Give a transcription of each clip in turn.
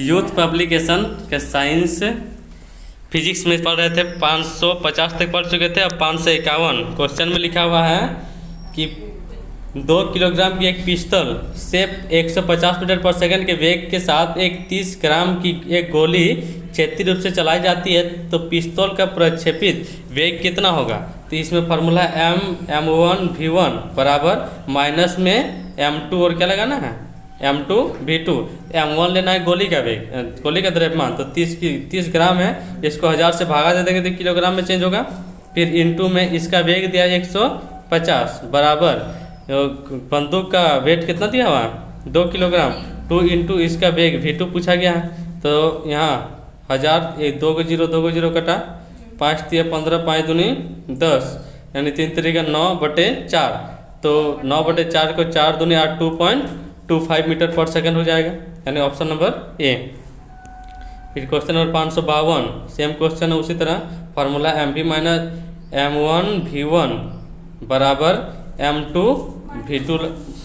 Youth publication के science physics में पढ़ रहे थे, 550 तक पढ़ चुके थे। अब 551 क्वेश्चन में लिखा हुआ है कि 2 किलोग्राम की एक पिस्तौल से 150 मीटर पर सेकंड के वेग के साथ एक 30 ग्राम की एक गोली क्षेत्रीय रूप से चलाई जाती है, तो पिस्तौल का प्रक्षेपित वेग कितना होगा? तो इसमें फार्मूला m1v1 बराबर माइनस में m2 और क्या लगाना है m2 v2। m1 लेना है गोली का वेग, गोली का द्रव्यमान, तो 30 ग्राम है, इसको 1000 से भागा दे देंगे तो किलोग्राम में चेंज होगा। फिर इनटू में इसका वेग दिया 150 बराबर बंदूक का वेट कितना दिया हुआ 2 किलोग्राम, 2 इंटू इसका वेग v2 पूछा गया है। तो यहाँ 1000 2 को 0 कटा, 5 3 15 5 दूनी 10 यानी 3 3 का 9/4, तो 9/4 को 4 दूनी 8 2.25 मीटर पर सेकंड हो जाएगा, यानी ऑप्शन नंबर ए। फिर क्वेश्चन नंबर 552 सेम क्वेश्चन है, उसी तरह फार्मूला mv माइनस m1v1 बराबर m2 v2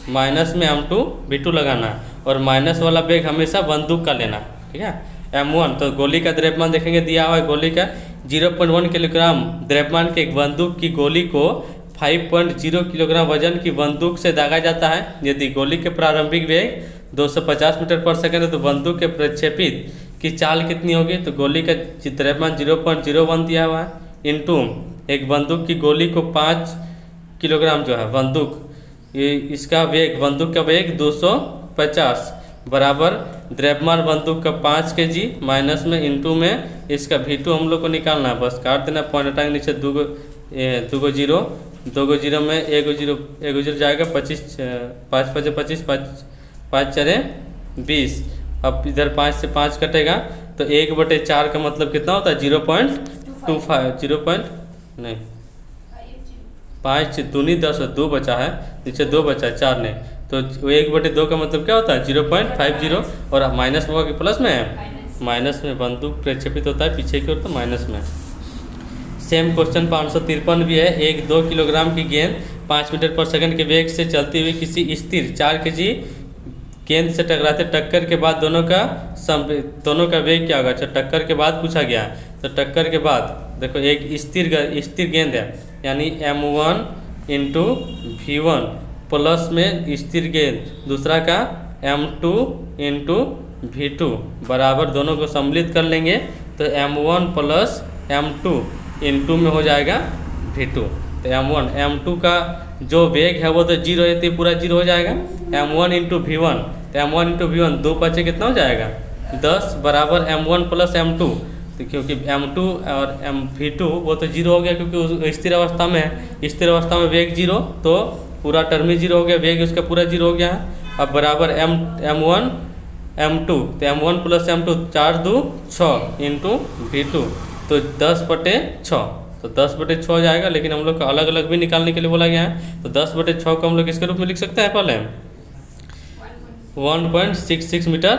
माइनस में m2 v2 लगाना है, और माइनस वाला वेग हमेशा बंदूक का लेना, ठीक है। m1 तो गोली का द्रव्यमान देखेंगे, दिया हुआ है गोली का 0.1 किलोग्राम द्रव्यमान के एक बंदूक की गोली को 5.0 किलोग्राम वजन की बंदूक से दागा जाता है। यदि गोली के प्रारंभिक वेग 250 मीटर पर सेकंड है, तो बंदूक के प्रक्षेपित की चाल कितनी होगी? तो गोली का द्रव्यमान 0.01 दिया हुआ है, इंटू एक बंदूक की गोली को 5 किलोग्राम जो है बंदूक, ये इसका वेग, बंदूक का वेग 250 बराबर द्रव्यमान बंदूक का 5 kg माइनस में इंटू में इसका v2 हम लोग को निकालना है। बस काट देना, पॉइंट हटाएंगे नीचे, 2 को 0 में 1 को 0 जाएगा, 25 5 5 25 5 4 20। अब इधर 5 से 5 कटेगा तो 1/4 का मतलब कितना होता है 0.25 नहीं 5 दूनी 10 2 बचा है, नीचे 2 बचा है, 4 नहीं, तो 1/2 का मतलब क्या होता है 0.50, और माइनस में होगा कि प्लस में है, माइनस में बंदूक प्रक्षेपित होता है पीछे की ओर, तो माइनस में। सेम क्वेश्चन 553 भी है। एक 2 किलोग्राम की गेंद 5 मीटर पर सेकंड के वेग से चलती हुई किसी स्थिर 4 kg गेंद से टकराते, टक्कर के बाद दोनों का वेग क्या होगा? अच्छा, टक्कर के बाद पूछा गया है, तो टक्कर के बाद देखो एक स्थिर गेंद है, यानी m1 इंटू v1 प्लस में स्थिर गेंद, दूसरा का m2 इंटू v2 बराबर, दोनों को सम्मिलित कर लेंगे तो m1 प्लस m2 इंटू में हो जाएगा v2। तो m2 का जो वेग है वो तो 0 है, तो पूरा 0 हो जाएगा। m1 इंटू v1, तो m1 इंटू v1 2 5 कितना हो जाएगा 10 बराबर m1 प्लस m2, तो क्योंकि m2 और v2 वो तो 0 हो गया, क्योंकि स्थिर अवस्था में है, स्थिर अवस्था में वेग 0, तो पूरा टर्म ही 0 हो गया, वेग उसका पूरा 0 हो गया है। अब बराबर m1 m2, तो m1 plus m2 4 2 6 into v2, तो 10/6, तो 10/6 हो जाएगा। लेकिन हम लोग को अलग अलग भी निकालने के लिए बोला गया है, तो 10/6 को हम लोग इसके रूप में लिख सकते हैं पहले 1.66 मीटर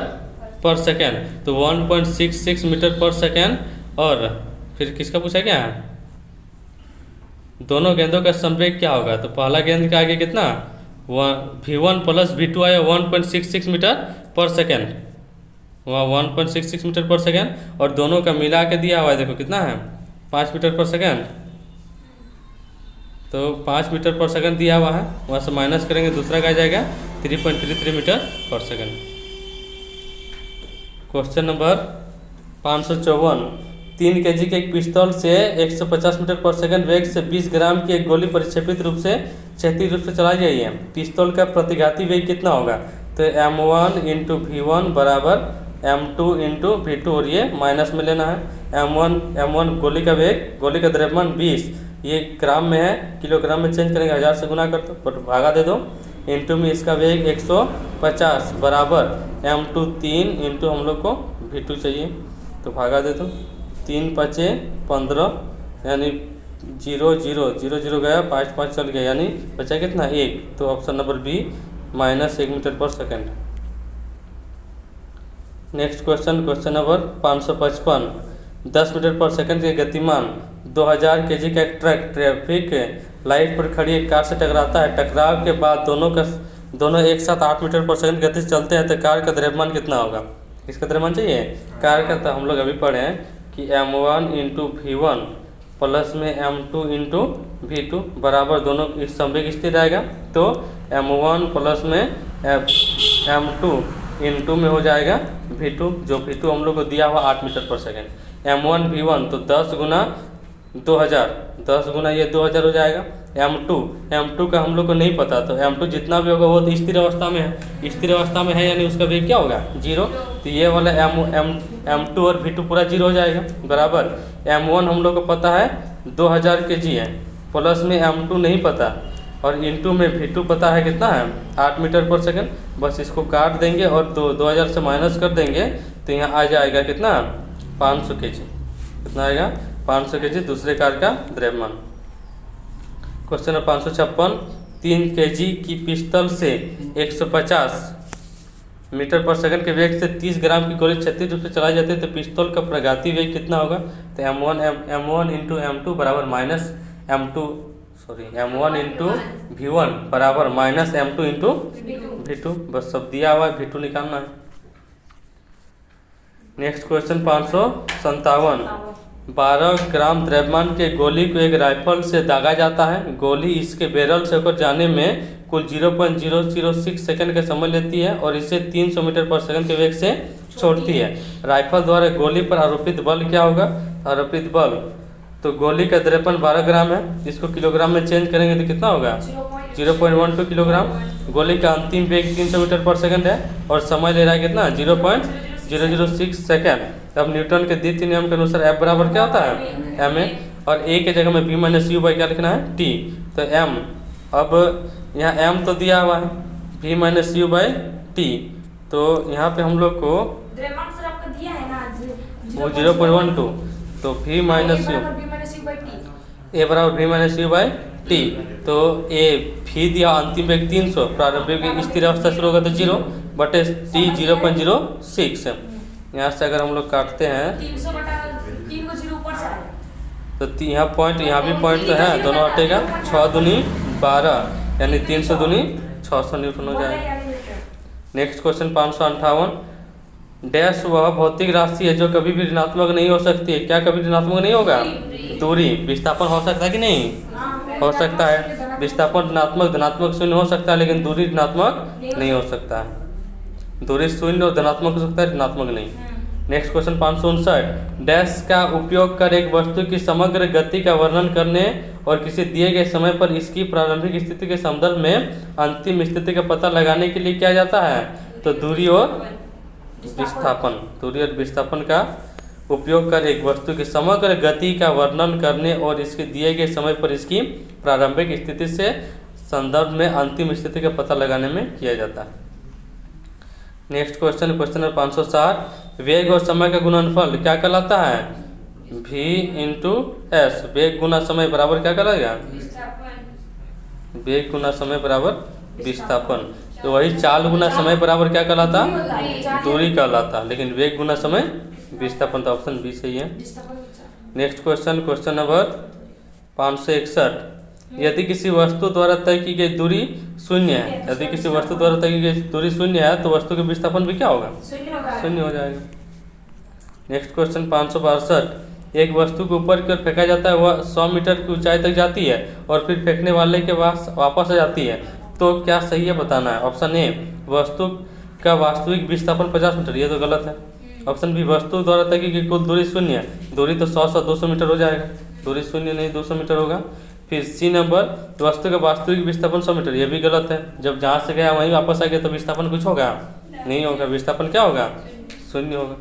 पर सेकेंड, तो 1.66 मीटर पर सेकेंड। और फिर किसका पूछा गया है? दोनों गेंदों का संवेग क्या होगा? तो पहला गेंद का आगे कितना v1 प्लस v2 आया 1.66 मीटर पर सेकेंड, वहाँ 1.66 मीटर पर सेकेंड, और दोनों का मिला के दिया हुआ है, देखो कितना है 5 मीटर पर सेकेंड, तो 5 मीटर पर सेकेंड दिया हुआ है, वहाँ से माइनस करेंगे, दूसरा का आ जाएगा 3.33 मीटर पर सेकेंड। क्वेश्चन नंबर 554 3 kg के एक पिस्तौल से 150 मीटर पर सेकंड वेग से 20 ग्राम की एक गोली परिक्षेपित रूप से क्षैतिज रूप से चलाई गई है। पिस्तौल का प्रतिघाती वेग कितना होगा? तो m1 इंटू v1 बराबर m2 इंटू v2, और ये माइनस में लेना है। m1 गोली का वेग, गोली का द्रव्यमान 20, ये ग्राम में है, किलोग्राम में चेंज करेंगे, 1000 से गुना कर दो, भागा दे दो, इंटू में इसका वेग 150 बराबर m2 3 इंटू हम लोग को v2 चाहिए, तो भागा दे दो, 3 5 15 यानी 0 0 0 0 गया, 5 5 चल गया, यानी बचा कितना 1, तो ऑप्शन नंबर बी -1 मीटर पर second. Next question, question number 555 10 metre पर सेकंड के गतिमान 2000 kg का एक ट्रक ट्रैफिक लाइट पर खड़ी एक कार से टकराता है। टकराव के बाद दोनों का दोनों एक साथ 8 मीटर पर सेकंड गति से चलते हैं तो कार का द्रव्यमान कितना होगा? इसका द्रव्यमान चाहिए कार का, तो हम लोग अभी पढ़े हैं कि m1 इंटू V1 प्लस में m2 इंटू V2 बराबर दोनों इस संवेग स्थिर रहेगा, तो m1 प्लस में m2 इंटू में हो जाएगा V2, जो V2 हम लोग को दिया हुआ 8 मीटर पर सेकेंड। m1 V1 तो 10 गुना 2000, 10 गुना ये 2000 हो जाएगा। m2 का हम लोग को नहीं पता, तो m2 जितना भी होगा वो तो स्थिर अवस्था में है, स्थिर अवस्था में है यानी उसका वेग क्या होगा? 0। तो ये वाला m2 और V2 पूरा 0 हो जाएगा, बराबर m1 हम लोग को पता है 2000 kg है, प्लस में m2 नहीं पता और इंटू में V2 पता है कितना है 8 मीटर पर सेकंड। बस इसको काट देंगे और 2000 से माइनस कर देंगे तो यहाँ आ जाएगा कितना 500 kg। कितना आएगा 500 kg दूसरे कार का द्रव्यमान। क्वेश्चन नंबर 556, 3 kg की पिस्टल से 150 मीटर पर सेकंड के वेग से 30 ग्राम की गोली क्षैतिज रूप से चलाई जाती है तो पिस्तौल का प्रगाती वेग कितना होगा? तो m1 इंटू m2 बराबर माइनस m1 इंटू V1 बराबर माइनस m2 इंटू V2। बस सब दिया हुआ है, V2 निकालना है। नेक्स्ट क्वेश्चन 557, 12 ग्राम द्रव्यमान के गोली को एक राइफल से दागा जाता है। गोली इसके बैरल से होकर जाने में कुल 0.006 सेकंड का समय लेती है और इसे 300 मीटर पर सेकंड के वेग से छोड़ती है। राइफल द्वारा गोली पर आरोपित बल क्या होगा? आरोपित बल तो गोली का द्रव्यमान 12 ग्राम है, इसको किलोग्राम में चेंज करेंगे तो कितना होगा? 0.12 किलोग्राम। गोली का अंतिम वेग 300 मीटर पर सेकंड है और समय ले रहा है कितना? 0.006 सेकंड। अब न्यूटन के द्वितीय नियम के अनुसार F बराबर क्या होता है? ma, और a के जगह में b माइनस यू बाई क्या लिखना है? t। तो m, अब यहाँ m तो दिया हुआ है b minus you by t, तो यहाँ पे हम लोग को वो 0.12, तो v माइनस यू a बराबर v minus you by t, तो a v दिया अंतिम वेग 300, प्रारंभिक स्थिर अवस्था शुरू होगा तो 0 बटे t 0.06 है। यहाँ से अगर हम लोग काटते हैं तो यहाँ पॉइंट, यहाँ भी पॉइंट तो है, दोनों हटेगा, 6 दूनी 12 यानी 300 दूनी 600 न्यूटन हो जाएगा। नेक्स्ट क्वेश्चन 558, डैश वह भौतिक राशि है जो कभी भी ऋणात्मक नहीं हो सकती है। क्या कभी ऋणात्मक नहीं होगा? दूरी। विस्थापन हो सकता है कि नहीं? हो सकता है। विस्थापन ऋणात्मक धनात्मक शून्य हो सकता है लेकिन दूरी ऋणात्मक नहीं हो सकता है। दूरी शून्य और धनात्मक हो सकता है, ऋणात्मक नहीं। नेक्स्ट क्वेश्चन 559, डैश का उपयोग कर एक वस्तु की समग्र गति का वर्णन करने और किसी दिए गए समय पर इसकी प्रारंभिक स्थिति के संदर्भ में अंतिम स्थिति का पता लगाने के लिए किया जाता है। तो दूरी और विस्थापन, दूरी और विस्थापन का उपयोग कर एक वस्तु की समग्र गति का वर्णन करने और इसके दिए गए समय पर इसकी प्रारंभिक स्थिति से संदर्भ में अंतिम स्थिति का पता लगाने में किया जाता है। नेक्स्ट क्वेश्चन, क्वेश्चन नंबर 560, वेग और समय का गुणनफल क्या कहलाता है? v into S. वेग गुना समय बराबर क्या कहलाएगा? वेग गुना समय बराबर विस्थापन। तो वही चाल गुना समय बराबर क्या कहलाता? दूरी कहलाता, लेकिन वेग गुना समय विस्थापन। तो ऑप्शन बी सही है। नेक्स्ट क्वेश्चन, क्वेश्चन नंबर 561, यदि किसी वस्तु द्वारा तय की गई दूरी शून्य है, यदि किसी वस्तु द्वारा तय की गई दूरी शून्य है तो वस्तु के विस्थापन भी क्या होगा? शून्य हो जाएगा। नेक्स्ट क्वेश्चन 562, एक वस्तु को ऊपर की ओर फेंका जाता है, वह 100 मीटर की ऊंचाई तक जाती है और फिर फेंकने वाले के पास वापस आ जाती है, तो क्या सही है बताना है। ऑप्शन ए, वस्तु का वास्तविक विस्थापन 50 मीटर, ये तो गलत है। ऑप्शन बी, वस्तु द्वारा तय की गई कुल दूरी शून्य है, दूरी तो 100-200 मीटर हो जाएगा, दूरी शून्य नहीं 200 मीटर होगा। फिर सी नंबर, वस्तु का वास्तविक विस्थापन 100 मीटर, ये भी गलत है। जब जहाँ से गया वहीं वापस आ गया तो विस्थापन कुछ होगा? नहीं होगा, विस्थापन क्या होगा? शून्य होगा।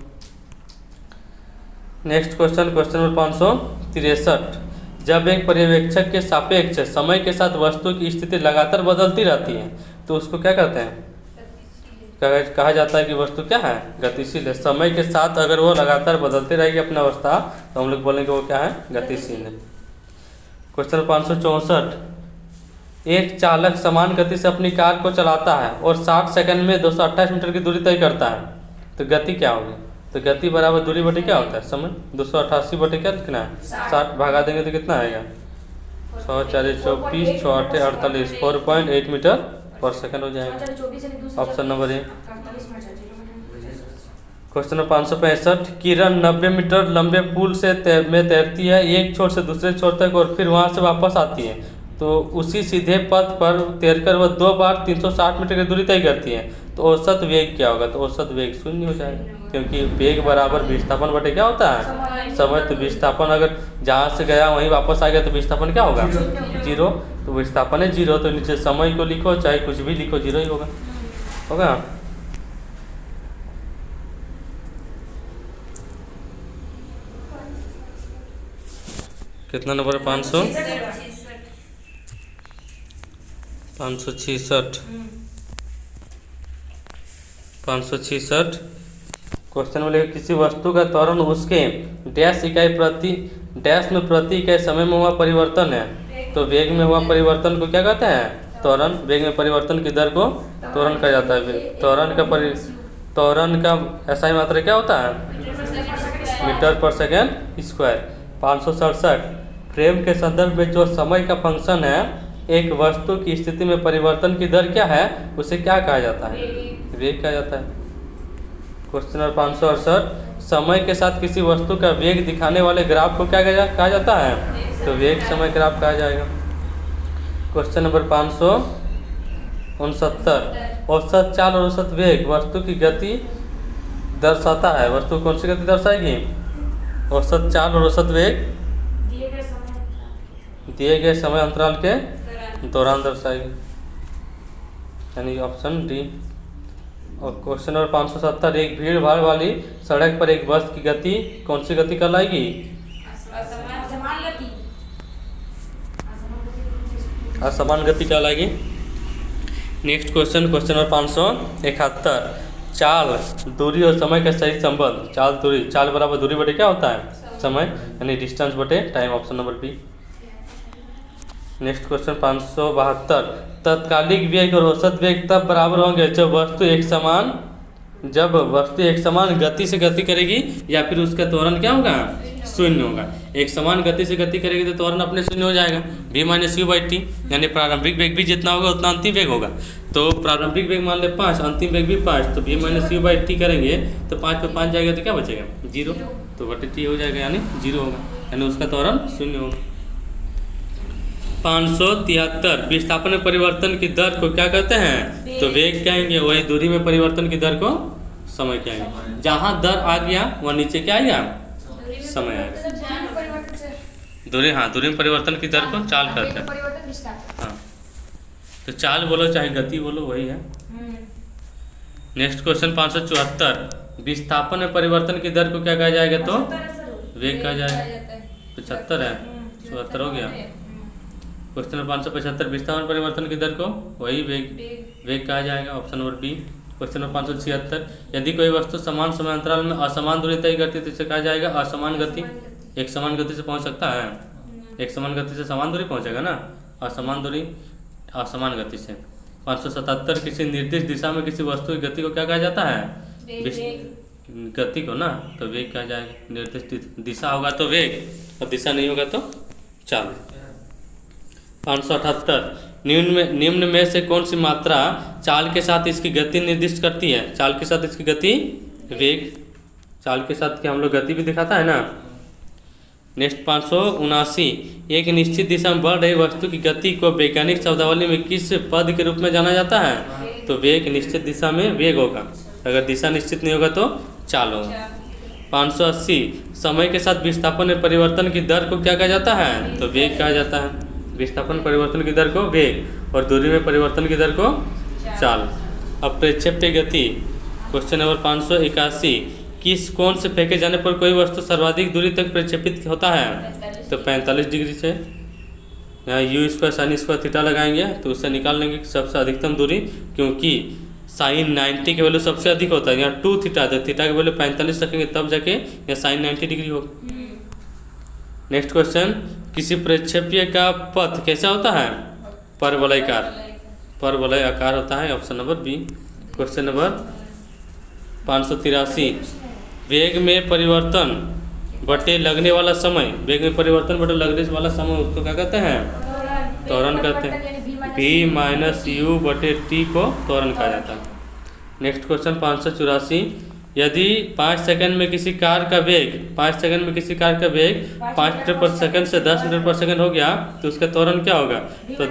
नेक्स्ट क्वेश्चन, क्वेश्चन नंबर 563, जब एक पर्यवेक्षक के सापेक्ष समय के साथ वस्तु की स्थिति लगातार बदलती रहती है तो उसको क्या कहते हैं? कहा जाता है कि वस्तु क्या है? गतिशील है। समय के साथ अगर वो लगातार बदलती रहेगी अपना अवस्था तो हम लोग बोलेंगे वो क्या है? गतिशील है। क्वेश्चन 564, एक चालक समान गति से अपनी कार को चलाता है और 60 सेकंड में 228 मीटर की दूरी तय करता है, तो गति क्या होगी? तो गति बराबर दूरी बटे क्या होता है? समय। 288 बटे क्या लिखना है? 60 भगा देंगे तो कितना आएगा? 6 4 24, 6 8 48, 4.8 मीटर पर सेकंड हो जाएगा ऑप्शन नंबर ए। क्वेश्चन नंबर 565, किरण 90 मीटर लंबे पुल से में तैरती है एक छोर से दूसरे छोर तक और फिर वहां से वापस आती है, तो उसी सीधे पथ पर तैरकर वह 2 बार 360 मीटर की दूरी तय करती है, तो औसत वेग क्या होगा? तो औसत वेग 0 हो जाएगा, क्योंकि वेग बराबर विस्थापन बटे क्या होता है? समय। तो विस्थापन अगर जहाँ से गया वहीं वापस आ गया तो विस्थापन क्या होगा? 0। तो विस्थापन है 0, तो नीचे समय को लिखो चाहे कुछ भी लिखो 0 ही होगा। कितना नंबर है? 566। क्वेश्चन में लिखा किसी वस्तु का त्वरण उसके डैश इकाई प्रति डैश में प्रति इकाई समय में हुआ परिवर्तन है, तो वेग में हुआ परिवर्तन को क्या कहते हैं? त्वरण। वेग में परिवर्तन की दर को त्वरण कहा जाता है। त्वरण का SI मात्रा क्या होता है? मीटर पर सेकेंड स्क्वायर। 567, फ्रेम के संदर्भ में जो समय का फंक्शन है एक वस्तु की स्थिति में परिवर्तन की दर क्या है, उसे क्या कहा जाता है? वेग कहा जाता है। क्वेश्चन नंबर 568, समय के साथ किसी वस्तु का वेग दिखाने वाले ग्राफ को क्या कहा जाता है? तो वेग समय ग्राफ कहा जाएगा। क्वेश्चन नंबर 569, औसत चाल और औसत वेग वस्तु की गति दर्शाता है। वस्तु कौन सी गति दर्शाएगी? औसत चाल और औसत वेग दिए गए समय अंतराल के दौरान दर्शाएगी, यानी ऑप्शन डी। और क्वेश्चन नंबर 570, एक भीड़ भाड़ वाली सड़क पर एक बस की गति कौन सी गति कहलाएगी? असमान गति कहलाएगी। नेक्स्ट क्वेश्चन नंबर 571, चाल, दूरी और समय का सही संबंध। चाल बराबर दूरी बटे क्या होता है? समय, यानी डिस्टेंस बटे time, option number B. Next question 572, तत्कालिक वेग और औसत वेग तब बराबर होंगे जब वस्तु एक समान गति से गति करेगी या फिर उसका त्वरण क्या होगा? 0 होगा। एक समान गति से गति करेगी तो त्वरण अपने 0 हो जाएगा, v - u/t, यानी प्रारंभिक वेग भी जितना होगा उतना अंतिम वेग होगा। तो प्रारंभिक वेग मान ले 5, अंतिम वेग भी 5, तो v - u/t करेंगे तो 5 पे 5 जाएगा तो क्या बचेगा? 0, तो बटे t हो जाएगा, यानी 0 होगा, यानी उसका त्वरण 0 होगा। 573, विस्थापन में परिवर्तन की दर को क्या कहते हैं? तो वेग कहेंगे। वही दूरी में परिवर्तन की दर को समय कहेंगे। जहाँ दर आ गया वहाँ नीचे क्या आएगा? समय आएगा। दूरी में परिवर्तन की दर को चाल कहते हैं। हाँ, तो चाल बोलो चाहे गति बोलो वही है। नेक्स्ट क्वेश्चन 574, विस्थापन में परिवर्तन की दर को क्या कहा जाएगा? तो वेग कहा जाएगा। 75 है, 74 हो गया। क्वेश्चन नंबर 575, विस्थापन परिवर्तन की दर को वही वेग कहा जाएगा, option number B. Question number 576, यदि कोई वस्तु समान समय अंतराल में असमान दूरी तय करती है तो इसे कहा जाएगा असमान गति। एक समान गति से पहुंच सकता है? एक समान गति से समान दूरी पहुंचेगा ना, असमान दूरी असमान गति से। 577, किसी निर्दिष्ट दिशा में किसी वस्तु की गति को क्या कहा जाता है? गति को ना, तो वेग कहा जाएगा। निर्दिष्ट दिशा होगा तो वेग और दिशा नहीं होगा तो चाल। 578, निम्न में से कौन सी मात्रा चाल के साथ इसकी गति निर्दिष्ट करती है? चाल के साथ इसकी गति वेग, चाल के साथ क्या हम लोग गति भी दिखाता है ना। नेक्स्ट 579, एक निश्चित दिशा में बढ़ रही वस्तु की गति को वैज्ञानिक शब्दावली में किस पद के रूप में जाना जाता है? तो वेग। निश्चित दिशा में वेग होगा, अगर दिशा निश्चित नहीं होगा तो चाल होगा। 580, समय के साथ विस्थापन में परिवर्तन की दर को क्या कहा जाता है? तो वेग कहा जाता है। विस्थापन परिवर्तन की दर को वेग और दूरी में परिवर्तन की दर को चाल। अब प्रक्षेप्य गति, क्वेश्चन नंबर 581, कौन से फेंके जाने पर कोई वस्तु सर्वाधिक दूरी तक प्रक्षेपित होता है? तो 45 डिग्री से। यहाँ u² sin² थीटा लगाएंगे तो उससे निकाल लेंगे सबसे अधिकतम दूरी, क्योंकि sin 90 की वैल्यू सबसे अधिक होता है। यहाँ 2 थीटा तो थीटा की वैल्यू 45 रखेंगे तब जाके यहाँ sin 90 डिग्री होगा। नेक्स्ट क्वेश्चन, किसी प्रक्षेप्य का पथ कैसा होता है? परवलय आकार होता है, option number B. Question number 583, वेग में परिवर्तन बटे लगने वाला समय, वेग में परिवर्तन बटे लगने वाला समय उसको क्या कहते हैं? त्वरण कहते हैं। v माइनस यू बटे टी को त्वरण कहा जाता है। नेक्स्ट क्वेश्चन 584, यदि 5 सेकंड में किसी कार का वेग 5 सेकंड में किसी कार का वेग 5 मीटर पर सेकंड से 10 मीटर पर सेकंड हो गया तो उसका त्वरण क्या होगा? तो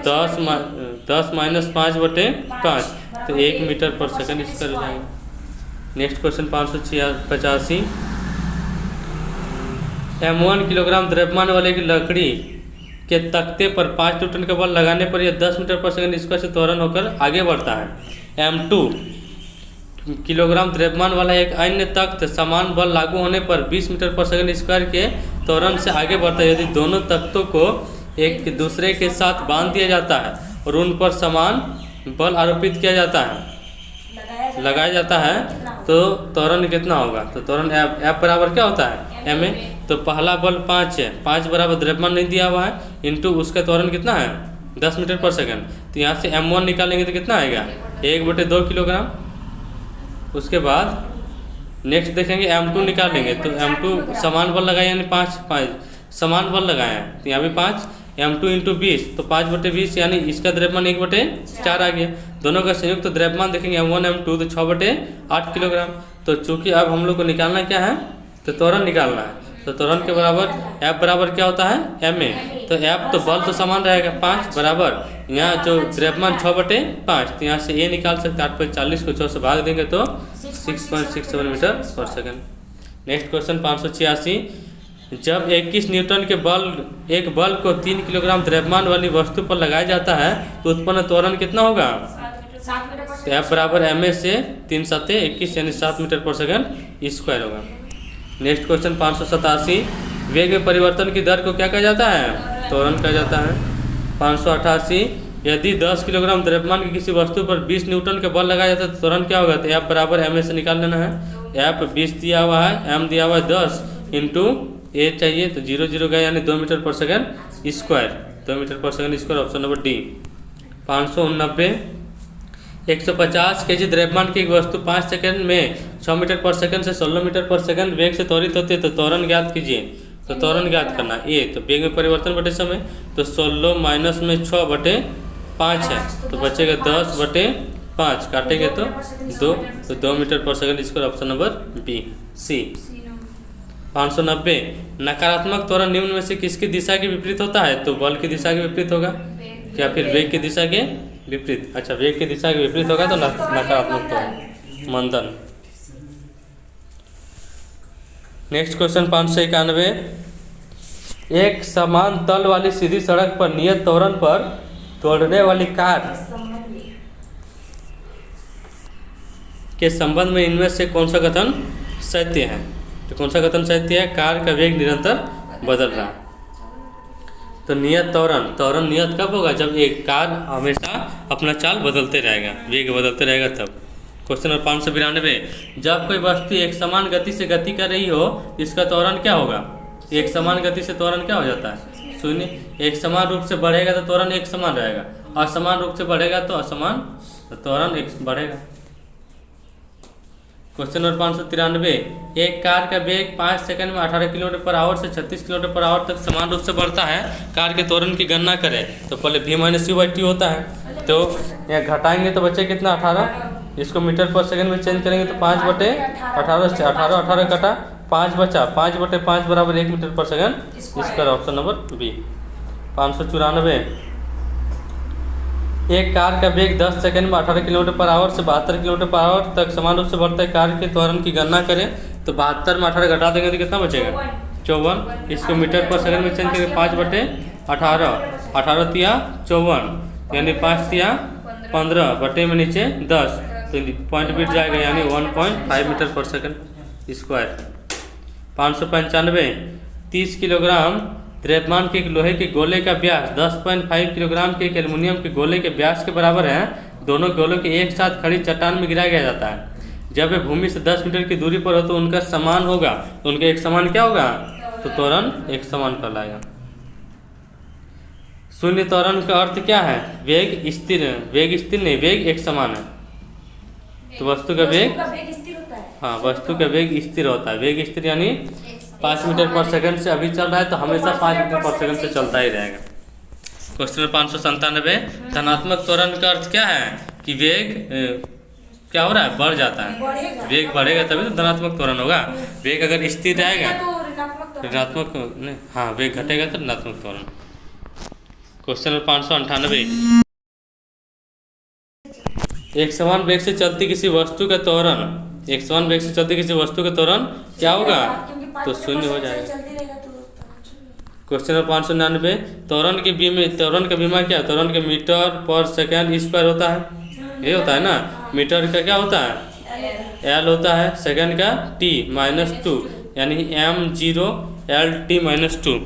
10 माइनस 5 बटे 5, तो 1 मीटर पर सेकंड इसका हो जाएगा। नेक्स्ट क्वेश्चन 585, m1 किलोग्राम द्रव्यमान वाले की लकड़ी के तख्ते पर 5 न्यूटन का बल लगाने पर यह 10 मीटर पर सेकंड स्क्वायर से त्वरण होकर आगे बढ़ता है। m2 किलोग्राम द्रव्यमान वाला एक अन्य तख्त समान बल लागू होने पर 20 मीटर पर सेकंड स्क्वायर के त्वरण से आगे बढ़ता है। यदि दोनों तख्तों को एक दूसरे के साथ बांध दिया जाता है और उन पर समान बल आरोपित किया जाता है लगाया जाता है तो त्वरण कितना होगा? तो त्वरण F बराबर क्या होता है? ma। तो पहला बल 5 है, 5 बराबर द्रव्यमान नहीं दिया हुआ है इंटू उसका त्वरण कितना है? 10 मीटर पर सेकंड। तो यहाँ से m1 निकालेंगे तो कितना आएगा? 1/2 किलोग्राम। उसके बाद नेक्स्ट देखेंगे m2 निकालेंगे तो m2 समान बल लगाए यानी 5 समान बल लगाए हैं तो यहाँ भी 5 m2 इंटू 20 तो 5/20 यानी इसका द्रव्यमान 1/4 आ गया। दोनों का संयुक्त तो द्रव्यमान देखेंगे m1 m2 तो 6/8 किलोग्राम। तो चूंकि अब हम लोग को निकालना क्या है? तो त्वरण निकालना है। तो त्वरण के बराबर F बराबर क्या होता है? ma। तो F तो बल तो समान रहेगा 5 बराबर यहाँ जो द्रव्यमान 6/5 तो यहाँ से a निकाल सकते हैं। 8/40 को 6 से भाग देंगे तो 6.67 मीटर पर सेकंड। नेक्स्ट क्वेश्चन 586, जब 21 न्यूटन के एक बल को 3 किलोग्राम द्रव्यमान वाली वस्तु पर लगाया जाता है तो उत्पन्न त्वरण कितना होगा? तो F बराबर ma से 3 7 21 यानी 7 मीटर पर सेकंड स्क्वायर होगा। नेक्स्ट क्वेश्चन 587, वेग में परिवर्तन की दर को क्या कहा जाता है? त्वरण कहा जाता है। 588, यदि 10 किलोग्राम द्रव्यमान की किसी वस्तु पर 20 न्यूटन का बल लगाया जाता है तो त्वरण क्या होगा? तो F बराबर ma से निकाल लेना है। F 20 दिया हुआ है, m दिया हुआ है 10 इंटू a चाहिए तो 0 0 गया यानी 2 मीटर पर सेकंड स्क्वायर। 2 मीटर पर second square option number D. 589, 150 KG द्रव्यमान की एक वस्तु 5 सेकंड में 6 मीटर पर सेकंड से 16 मीटर पर सेकंड वेग से त्वरित होती है तो त्वरण ज्ञात कीजिए। तो त्वरण ज्ञात करना ए तो वेग में परिवर्तन बटे समय तो 16 माइनस में 6/5 है तो बचेगा 10/5 काटेंगे तो 2 तो 2 मीटर पर second square option number B C. 590, नकारात्मक त्वरण निम्न में से किसकी दिशा के विपरीत होता है? तो बल की दिशा के विपरीत होगा या फिर वेग की दिशा के विपरीत? अच्छा वेग की दिशा के विपरीत होगा तो नकारात्मक त्वरण मंदन। नेक्स्ट क्वेश्चन 591, एक समान तल वाली सीधी सड़क पर नियत त्वरण पर दौड़ने वाली कार के संबंध में इनमें से कौन सा कथन सत्य है? तो कौन सा कथन सत्य है? कार का वेग निरंतर बदल रहा है। तो नियत त्वरण नियत कब होगा? जब एक कार हमेशा अपना चाल बदलते रहेगा, वेग बदलते रहेगा तब। क्वेश्चन नंबर 592, जब कोई वस्तु एक समान गति से गति कर रही हो इसका त्वरण क्या होगा? एक समान गति से त्वरण क्या हो जाता है? 0। एक समान रूप से बढ़ेगा तो त्वरण एक समान रहेगा, असमान रूप से बढ़ेगा तो असमान त्वरण एक बढ़ेगा। क्वेश्चन नंबर 593, एक कार का वेग 5 सेकंड में 18 किलोमीटर पर आवर से 36 किलोमीटर पर आवर तक समान रूप से बढ़ता है। कार के त्वरण की गणना करें तो पहले v माइनस u/t होता है तो यहाँ घटाएंगे तो बचे कितना? 18। इसको मीटर पर सेकंड में चेंज करेंगे तो 5/18 से 18 कटा 5 बचा 5/5 बराबर 1 मीटर पर second square option number B. 594, एक कार का वेग 10 सेकंड में 18 किलोमीटर पर आवर से 72 किलोमीटर पर आवर तक समान रूप से बढ़ता है। कार के त्वरण की गणना करें तो 72 में 18 घटा देंगे तो कितना बचेगा? 54। इसको मीटर पर सेकंड में चेंज करेंगे 5/18 18 तिया 54 यानी 5 तिया 15 बटे में नीचे 10 तो पॉइंट बीट जाएगा यानी 1.5 मीटर पर सेकंड स्क्वायर। 595, 30 किलोग्राम द्रव्यमान के एक लोहे के गोले का व्यास 10.5 किलोग्राम के एक एल्युमिनियम के गोले के व्यास के बराबर है। दोनों गोलों के एक साथ खड़ी चट्टान में गिराया जाता है। जब वे भूमि से 10 मीटर की दूरी पर हो तो उनका समान होगा। तो उनका एक समान क्या होगा? तो त्वरण एक समान कहलाएगा। शून्य त्वरण का अर्थ क्या है? वेग स्थिर नहीं, वेग एक समान है। तो वस्तु का वेग स्थिर होता है। हाँ वस्तु का वेग स्थिर होता है। वेग स्थिर यानी 5 मीटर पर सेकंड से अभी चल रहा है तो हमेशा 5 मीटर पर सेकंड से चलता ही रहेगा। क्वेश्चन नंबर 597, धनात्मक त्वरण का अर्थ क्या है कि वेग क्या हो रहा है, बढ़ जाता है। वेग बढ़ेगा तभी तो धनात्मक त्वरण होगा। वेग अगर स्थिर रहेगा ऋणात्मक नहीं, हाँ वेग घटेगा तो ऋणात्मक त्वरण। क्वेश्चन नंबर 598, एक समान वेग से चलती किसी वस्तु का त्वरण, एक समान वेग से चलती किसी वस्तु का त्वरण क्या होगा, तो शून्य हो जाएगा। क्वेश्चन नंबर 599, त्वरण का बीमा क्या है, त्वरण के मीटर पर सेकंड स्क्वायर होता है, ये होता है ना। मीटर का क्या होता है, एल होता है, सेकंड का टी -2, यानी m0 LT -2,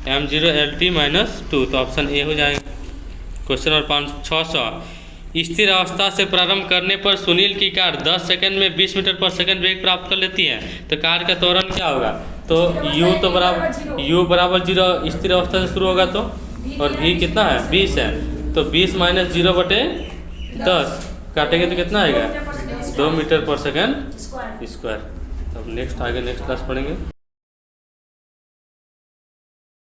m0 LT -2, तो ऑप्शन ए हो जाएगा। क्वेश्चन नंबर 600, स्थिर अवस्था से प्रारंभ करने पर सुनील की कार 10 सेकंड में 20 मीटर पर सेकंड वेग प्राप्त कर लेती है, तो कार का त्वरण क्या होगा, तो u तो बराबर u बराबर 0 स्थिर अवस्था से शुरू होगा, तो और v कितना है 20 है, तो 20 - 0/10 काटेंगे तो कितना आएगा 2 मीटर पर सेकंड स्क्वायर। अब नेक्स्ट आगे नेक्स्ट क्लास पढ़ेंगे।